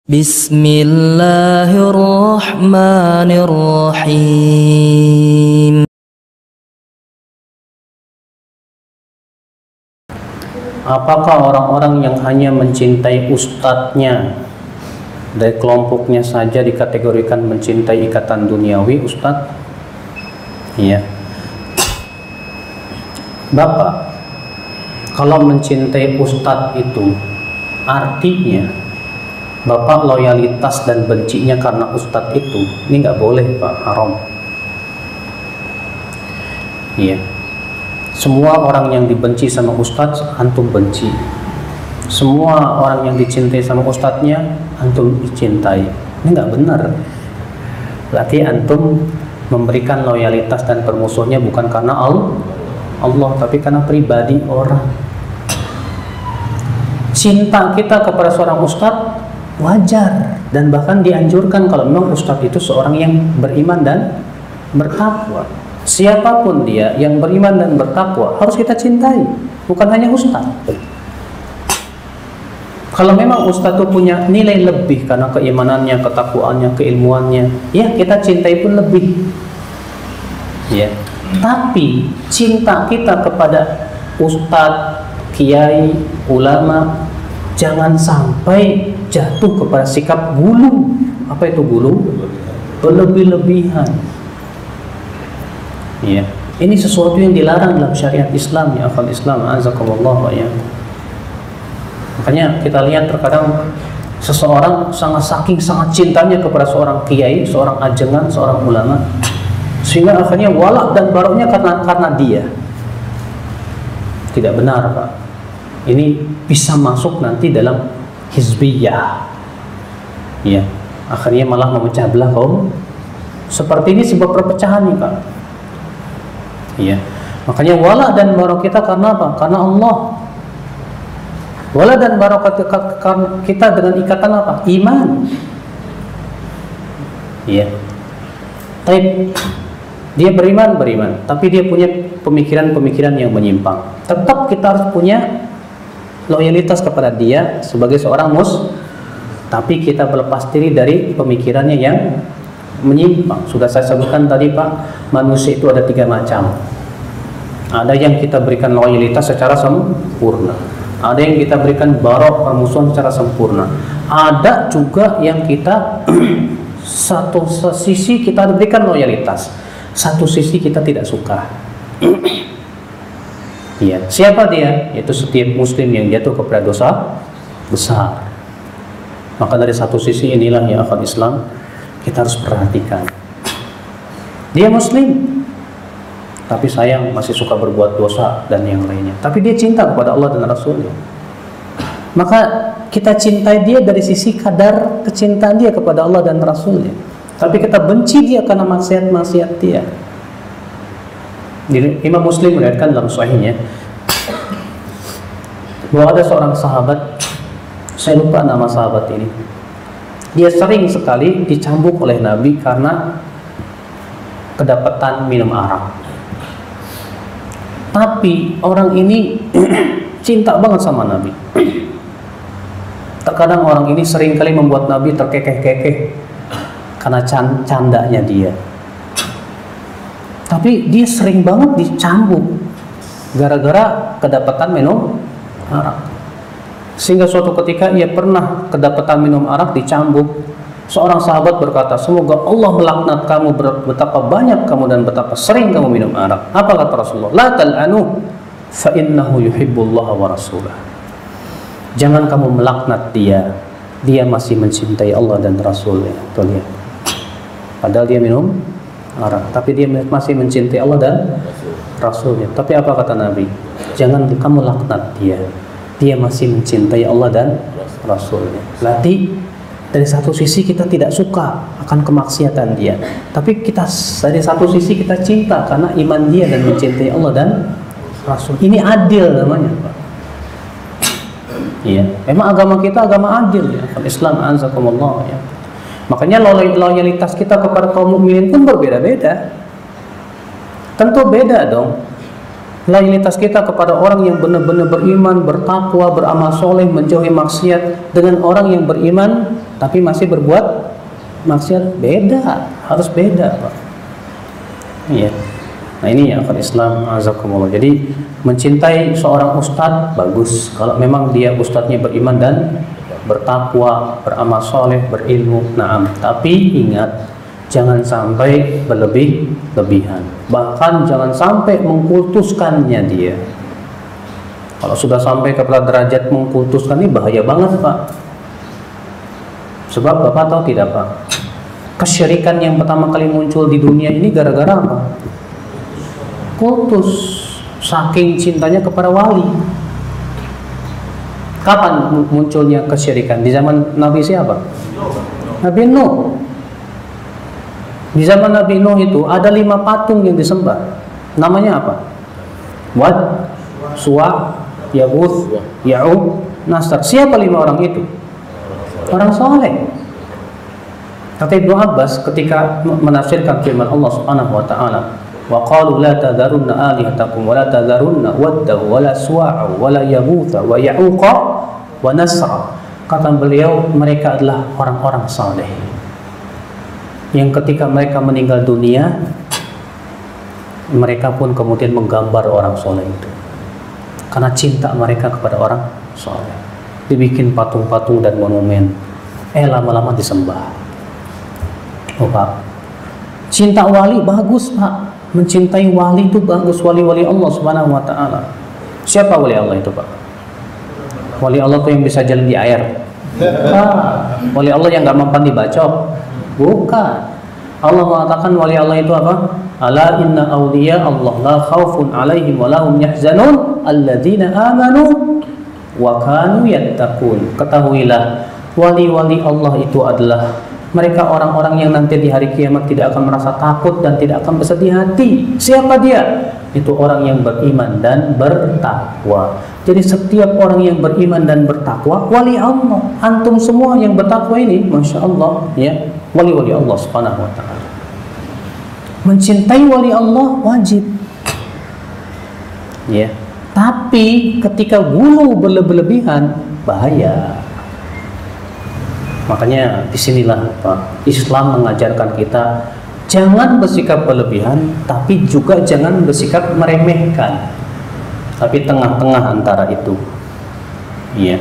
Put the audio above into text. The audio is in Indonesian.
Bismillahirrahmanirrahim. Apakah orang-orang yang hanya mencintai ustadznya dari kelompoknya saja dikategorikan mencintai ikatan duniawi, Ustadz? Iya. Bapak, kalau mencintai ustadz itu artinya Bapak loyalitas dan bencinya karena ustadz itu, ini nggak boleh Pak, haram. Iya. Semua orang yang dibenci sama ustadz, antum benci. Semua orang yang dicintai sama ustadznya, antum dicintai. Ini nggak benar. Berarti antum memberikan loyalitas dan permusuhnya bukan karena Allah, tapi karena pribadi orang. Cinta kita kepada seorang ustadz wajar dan bahkan dianjurkan kalau memang ustadz itu seorang yang beriman dan bertakwa. Siapapun dia yang beriman dan bertakwa harus kita cintai, bukan hanya ustadz. Kalau memang ustadz itu punya nilai lebih karena keimanannya, ketakwaannya, keilmuannya, ya kita cintai pun lebih. Ya. Tapi cinta kita kepada ustadz, kiai, ulama jangan sampai jatuh kepada sikap gulu. Apa itu gulu? Berlebih-lebihan. Ya. Ini sesuatu yang dilarang dalam syariat Islam, ya akhwat Islam, azakumullah wa ya. Makanya kita lihat terkadang seseorang saking cintanya kepada seorang kiai, seorang ajengan, seorang ulama, sehingga akhirnya walak dan baroknya karena dia. Tidak benar, Pak. Ini bisa masuk nanti dalam hizbiyah. Ya, akhirnya malah memecah belah kaum. Seperti ini sebuah perpecahan nih, Pak. Ya. Makanya wala dan barokah kita karena apa? Karena Allah. Wala dan barokah kita dengan ikatan apa? Iman. Ya. Tapi dia beriman, tapi dia punya pemikiran-pemikiran yang menyimpang. Tetap kita harus punya loyalitas kepada dia sebagai seorang tapi kita berlepas diri dari pemikirannya yang menyimpang. Sudah saya sebutkan tadi, Pak, manusia itu ada 3 macam. Ada yang kita berikan loyalitas secara sempurna, ada yang kita berikan barok permusuhan secara sempurna, ada juga yang kita satu sisi kita berikan loyalitas, satu sisi kita tidak suka. Ya, siapa dia? Yaitu setiap muslim yang jatuh kepada dosa besar. Maka dari satu sisi inilah ya akhwat Islam, kita harus perhatikan. Dia muslim, tapi sayang masih suka berbuat dosa dan yang lainnya. Tapi dia cinta kepada Allah dan Rasulnya. Maka kita cintai dia dari sisi kadar kecintaan dia kepada Allah dan Rasulnya. Tapi kita benci dia karena maksiat-maksiat dia. Imam Muslim meriwayatkan dalam sahihnya bahwa ada seorang sahabat, saya lupa nama sahabat ini, dia sering sekali dicambuk oleh Nabi karena kedapatan minum arak. Tapi orang ini cinta banget sama Nabi. Terkadang orang ini sering kali membuat Nabi terkekeh-kekeh karena candanya dia. Tapi dia sering banget dicambuk gara-gara kedapatan minum arak. Sehingga suatu ketika ia pernah kedapatan minum arak, dicambuk. Seorang sahabat berkata, semoga Allah melaknat kamu, betapa banyak kamu dan betapa sering kamu minum arak. Apa kata Rasulullah? La tal'anu fa innahu yuhibbullah wa rasulah. Jangan kamu melaknat dia, dia masih mencintai Allah dan Rasulnya. Tuh lihat. Padahal dia minum arak, tapi dia masih mencintai Allah dan Rasulnya. Tapi apa kata Nabi? Jangan kamu laknat dia, dia masih mencintai Allah dan Rasulnya. Berarti dari satu sisi kita tidak suka akan kemaksiatan dia, tapi kita dari satu sisi kita cinta karena iman dia dan mencintai Allah dan Rasul. Ini adil namanya, Pak. Iya, memang agama kita agama adil ya, Islam, anzakumullah ya. Makanya loyalitas kita kepada kaum mukminin pun berbeda-beda. Tentu beda dong. Loyalitas kita kepada orang yang benar-benar beriman, bertakwa, beramal soleh, menjauhi maksiat, dengan orang yang beriman tapi masih berbuat maksiat, beda, harus beda, Pak. Iya. Nah ini ya akal Islam, azakumullah. Jadi mencintai seorang ustadz bagus kalau memang dia ustadznya beriman dan bertakwa, beramal soleh, berilmu. Naam. Tapi ingat, jangan sampai berlebihan. Bahkan jangan sampai mengkultuskannya dia. Kalau sudah sampai kepada derajat mengkultuskan, ini bahaya banget, Pak. Sebab Bapak tahu tidak, Pak? Kesyirikan yang pertama kali muncul di dunia ini gara-gara apa? Kultus. Saking cintanya kepada wali. Kapan munculnya kesyirikan? Di zaman Nabi siapa? Nabi Nuh. Di zaman Nabi Nuh itu ada 5 patung yang disembah. Namanya apa? Wad, Suwa, Yaguth, Ya'uq, Nasr. Siapa 5 orang itu? Orang soleh. Kata Ibnu Abbas ketika menafsirkan firman Allah Subhanahu wa taala, "Wa qalu la tadharunna alihatakum wa la tadharunna wadda wa la suwa'a wa la yaghutha wa ya'uqa wa nasra." Kata beliau, mereka adalah orang-orang saleh yang ketika mereka meninggal dunia, mereka pun kemudian menggambar orang soleh itu karena cinta mereka kepada orang soleh. Dibikin patung-patung dan monumen, lama-lama disembah. Oh Pak, cinta wali bagus, Pak. Mencintai wali itu bagus, wali-wali Allah Subhanahu wa taala. Siapa wali Allah itu, Pak? Wali Allah itu yang bisa jalan di air. Wali Allah yang gak mempan dibacok. Bukan. Allah mengatakan wali Allah itu apa? Ala inna awliya Allah la khaufun alaihim wa lahum yahzanun alladzina amanu wa kanu yattaqun. Ketahuilah, wali-wali Allah itu adalah mereka orang-orang yang nanti di hari kiamat tidak akan merasa takut dan tidak akan bersedih hati. Siapa dia? Itu orang yang beriman dan bertakwa. Jadi setiap orang yang beriman dan bertakwa wali Allah. Antum semua yang bertakwa ini, masya Allah, ya, wali-wali Allah Subhanahu wa taala. Mencintai wali Allah wajib. Ya. Tapi ketika gulu berlebihan bahaya. Makanya disinilah Pak, Islam mengajarkan kita jangan bersikap berlebihan, tapi juga jangan bersikap meremehkan. Tapi tengah-tengah antara itu. Iya.